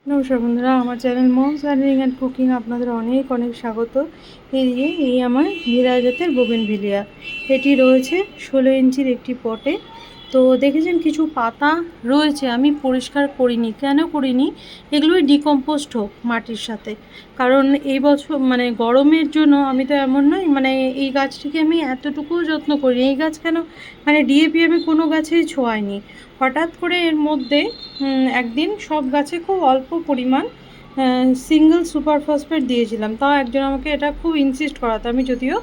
নমস্কার বন্ধুরা, আমার channel moms gardening and cooking আপনাদের অনেক অনেক স্বাগত। এই আমার ভিরা জাতের বোগেনভিলিয়া, এটি রয়েছে 16 ইঞ্চির একটি পটে। তো দেখেছেন কিছু পাতা রয়েছে, আমি পরিষ্কার করিনি। কেন করিনি? এগুলোই ডিকম্পোস্ট হোক মাটির সাথে, কারণ এই বছর মানে গরমের জন্য আমি তো এমন নয়, মানে এই গাছটিকে আমি এতটুকুও যত্ন করিনি। এই গাছ কেন, মানে ডিএপি আমি কোনো গাছেই ছোঁয়াইনি। হঠাৎ করে এর মধ্যে একদিন সব গাছে খুব অল্প পরিমাণ সিঙ্গেল সুপার ফসফেট দিয়েছিলাম। তাও একজন আমাকে এটা খুব ইনসিস্ট করাতো, আমি যদিও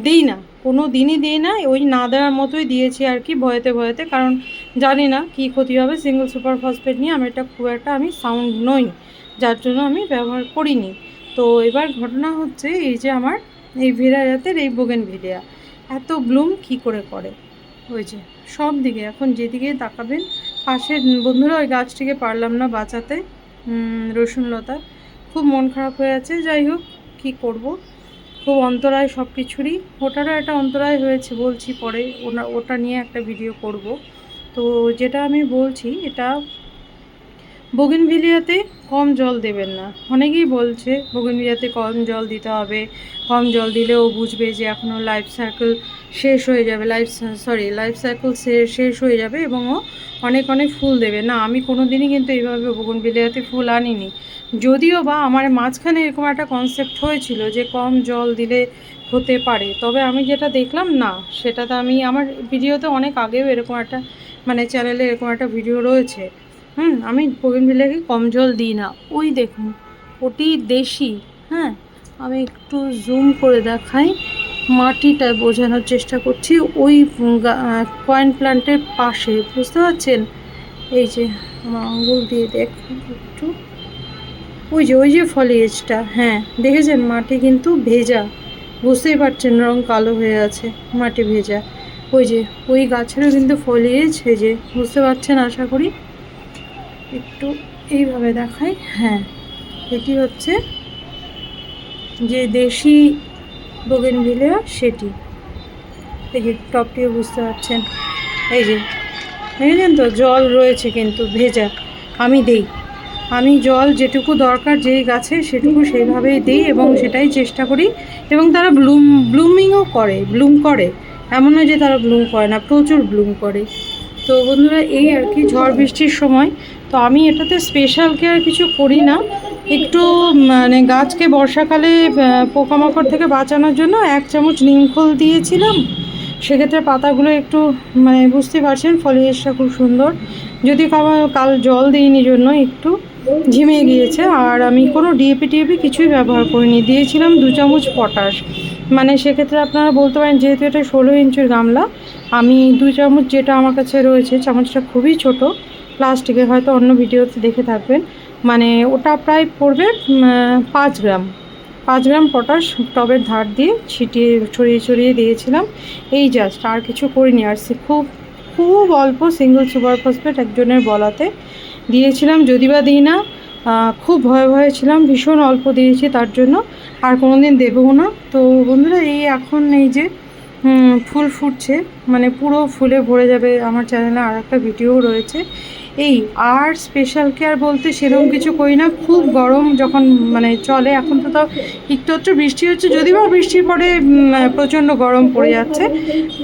দিই না, কোনো দিনই দিই না, ওই না দেওয়ার মতোই দিয়েছি আর কি, ভয়েতে ভয়েতে। কারণ জানি না কী ক্ষতি হবে সিঙ্গেল সুপার ফসফেট নিয়ে, আমি এটা খুব একটা আমি সাউন্ড নই, যার জন্য আমি ব্যবহার করিনি। তো এবার ঘটনা হচ্ছে এই যে আমার এই ভিরা জাতের এই বোগেনভিলিয়া এত ব্লুম কি করে করে, ওই যে সব দিকে এখন যেদিকে তাকাবেন। পাশের বন্ধুরা ওই গাছটিকে পারলাম না বাঁচাতে, রসুনলতা, খুব মন খারাপ হয়ে আছে। যাই হোক, কী করব, খুব অন্তরায় সব কিছুরই। ওটারও একটা অন্তরায় হয়েছে, বলছি পরে, ওটা নিয়ে একটা ভিডিও করব। তো যেটা আমি বলছি, এটা বোগেনভিলিয়াতে কম জল দেবেন না। অনেকেই বলছে বোগেনভিলিয়াতে কম জল দিতে হবে, কম জল দিলেও বুঝবে যে এখনও লাইফ সাইকেল শেষ হয়ে যাবে, লাইফ সাইকেল শেষ হয়ে যাবে এবং ও অনেক অনেক ফুল দেবে না। আমি কোনো দিনই কিন্তু এইভাবে বোগেনভিলিয়াতে ফুল আনিনি। যদিও বা আমার মাঝখানে এরকম একটা কনসেপ্ট হয়েছিল যে কম জল দিলে হতে পারে, তবে আমি যেটা দেখলাম না, সেটাতে আমি আমার ভিডিওতে অনেক আগেও এরকম একটা, মানে চ্যানেলে এরকম একটা ভিডিও রয়েছে। আমি বোগেনভিলিয়াকে কম জল দিই না। ওই দেখুন, ওটি দেশি। হ্যাঁ, আমি একটু জুম করে দেখাই, মাটিটা বোঝানোর চেষ্টা করছি। ওই কয়েন প্ল্যান্টের পাশে, বুঝতে পারছেন? এই যে আমার আঙুল দিয়ে দেখুন একটু, ওই যে ফলিয়েজটা, হ্যাঁ দেখেছেন, মাটি কিন্তু ভেজা, বুঝতেই পারছেন, রং কালো হয়ে আছে, মাটি ভেজা। ওই যে ওই গাছেরও কিন্তু ফলিয়েজ, এই যে বুঝতে পারছেন আশা করি, একটু এইভাবে দেখাই। হ্যাঁ, এটি হচ্ছে যে দেশি বোগেনভিলিয়া, সেটি। এই যে টপটিও বুঝতে পারছেন, এই যে দেখেছেন তো, জল রয়েছে কিন্তু ভেজা। আমি জল যেটুকু দরকার যেই গাছে সেটুকু সেইভাবেই দিই এবং সেটাই চেষ্টা করি। এবং তারা ব্লুম করে, এমন নয় যে তারা ব্লুম করে না, প্রচুর ব্লুম করে। তো বন্ধুরা, এই আর কি ঝড় বৃষ্টির সময় তো আমি এটাতে স্পেশাল কেয়ার কিছু করি না। একটু মানে গাছকে বর্ষাকালে পোকামাকড় থেকে বাঁচানোর জন্য 1 চামচ নিমখোল দিয়েছিলাম। সেক্ষেত্রে পাতাগুলো একটু, মানে বুঝতে পারছেন, ফলিয়েজটা খুব সুন্দর। যদি কাল জল দিইনি জন্য একটু ঝিমিয়ে গিয়েছে। আর আমি কোনো ডিএপি কিছুই ব্যবহার করিনি, দিয়েছিলাম 2 চামচ পটাশ। মানে সেক্ষেত্রে আপনারা বলতে পারেন, যেহেতু এটা 16 ইঞ্চির গামলা, আমি 2 চামচ, যেটা আমার কাছে রয়েছে, চামচটা খুবই ছোট, প্লাস্টিকের, হয়তো অন্য ভিডিওতে দেখে থাকবেন, মানে ওটা প্রায় পড়বে 5 গ্রাম। 5 গ্রাম পটাশ টবের ধার দিয়ে ছড়িয়ে ছড়িয়ে দিয়েছিলাম। এই জাস্ট, আর কিছু করিনি। আর খুব খুব অল্প সিঙ্গেল সুপার ফসফেট একজনের বলাতে দিয়েছিলাম, যদি বা দিই না, খুব ভয়ে ছিলাম, ভীষণ অল্প দিয়েছি, তার জন্য আর কোনো দিন দেবও না। তো বন্ধুরা, এই এখন এই যে ফুল ফুটছে, মানে পুরো ফুলে ভরে যাবে। আমার চ্যানেলে আর একটা ভিডিও রয়েছে। এই আর স্পেশাল কেয়ার বলতে সেরকম কিছু করি না। খুব গরম যখন মানে চলে, এখন তো তাও একটু বৃষ্টি হচ্ছে, যদি বা বৃষ্টির পরে প্রচণ্ড গরম পড়ে যাচ্ছে,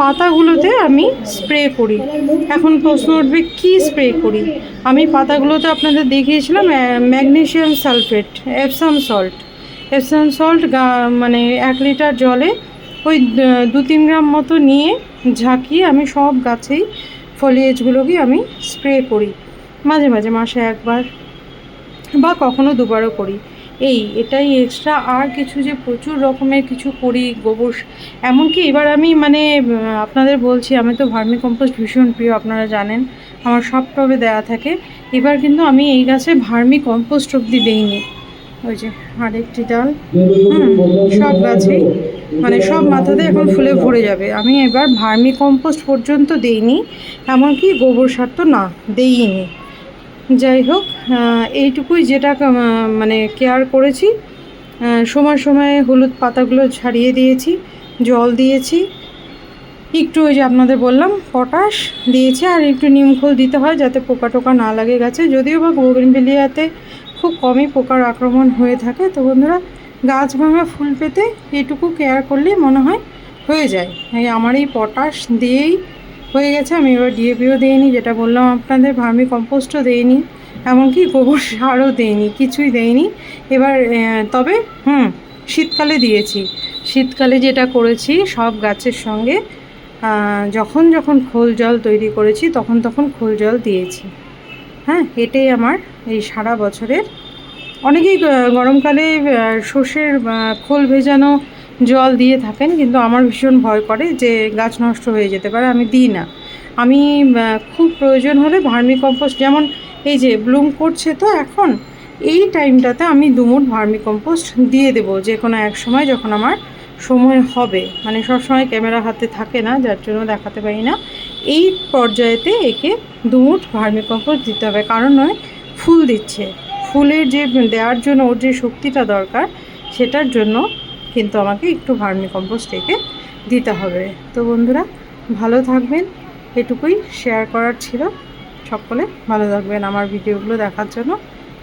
পাতাগুলোতে আমি স্প্রে করি। এখন প্রশ্ন উঠবে কী স্প্রে করি। আমি পাতাগুলোতে আপনাদের দেখিয়েছিলাম ম্যাগনেসিয়াম সালফেট, এপসাম সল্ট মানে 1 লিটার জলে ওই 2-3 গ্রাম মতো নিয়ে ঝাঁকিয়ে আমি সব গাছেই ফলিয়েজগুলোকে আমি স্প্রে করি। মাঝে মাঝে মাসে 1 বার বা কখনো 2 বারও করি। এটাই এক্সট্রা, আর কিছু যে প্রচুর রকমের কিছু করি, গোবর। এমনকি এবার আমি মানে আপনাদের বলছি, আমি তো ভার্মি কম্পোস্ট ভীষণ প্রিয়, আপনারা জানেন, আমার সব টবে দেওয়া থাকে। এবার কিন্তু আমি এই গাছে ভার্মি কম্পোস্ট অবধি দিইনি। ওই যে আরেকটি ডাল, সব গাছেই, মানে সব মাথাতে এখন ফুলে ভরে যাবে। আমি এবার ভার্মি কম্পোস্ট পর্যন্ত দিইনি, এমনকি গোবর সার তো না, দিইনি। যাই হোক, এইটুকুই যেটা মানে কেয়ার করেছি। সময় সময়ে হলুদ পাতাগুলো ছাড়িয়ে দিয়েছি, জল দিয়েছি, একটু ওই যে আপনাদের বললাম পটাশ দিয়েছি, আর একটু নিমখোল দিতে হয় যাতে পোকা টোকা না লাগে গাছে। যদিও বা বোগেনভিলিয়াতে খুব কমই পোকার আক্রমণ হয়ে থাকে। তো বন্ধুরা, গাছ ভাঙা ফুল পেতে এইটুকু কেয়ার করলেই মনে হয় হয়ে যায়। আমার এই পটাশ দিয়েই হয়ে গেছে। আমি এবার ডিএপিও দিইনি, যেটা বললাম আপনাদের, ভার্মি কম্পোস্টও দিইনি, এমনকি গোবর সারও দিইনি, কিছুই দেইনি। এবার তবে শীতকালে দিয়েছি। শীতকালে যেটা করেছি, সব গাছের সঙ্গে যখন যখন খোল জল তৈরি করেছি তখন খোল জল দিয়েছি। হ্যাঁ, এটাই আমার এই সারা বছরের। অনেকেই গরমকালে সর্ষের খোল ভেজানো জল দিয়ে থাকেন, কিন্তু আমার ভীষণ ভয় করে যে গাছ নষ্ট হয়ে যেতে পারে, আমি দিই না। আমি খুব প্রয়োজন হলে ভার্মি কম্পোস্ট, যেমন এই যে ব্লুম করছে তো এখন, এই টাইমটাতে আমি 2 মুঠ ভার্মি কম্পোস্ট দিয়ে দেবো যে কোনো এক সময়, যখন আমার সময় হবে। মানে সবসময় ক্যামেরা হাতে থাকে না, যার জন্য দেখাতে পারি না। এই পর্যায়েতে একে 2 মুঠ ভার্মি কম্পোস্ট দিতে হবে, কারণ নয় ফুল দিচ্ছে, ফুলের যে দেওয়ার জন্য ওর যে শক্তিটা দরকার, সেটার জন্য কিন্তু আমাকে একটু ভার্মি কম্পোস্ট একে দিতে হবে। তো বন্ধুরা, ভালো থাকবেন, এটুকুই শেয়ার করার ছিল। সকলে ভালো থাকবেন। আমার ভিডিওগুলো দেখার জন্য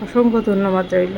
অসংখ্য ধন্যবাদ রইল।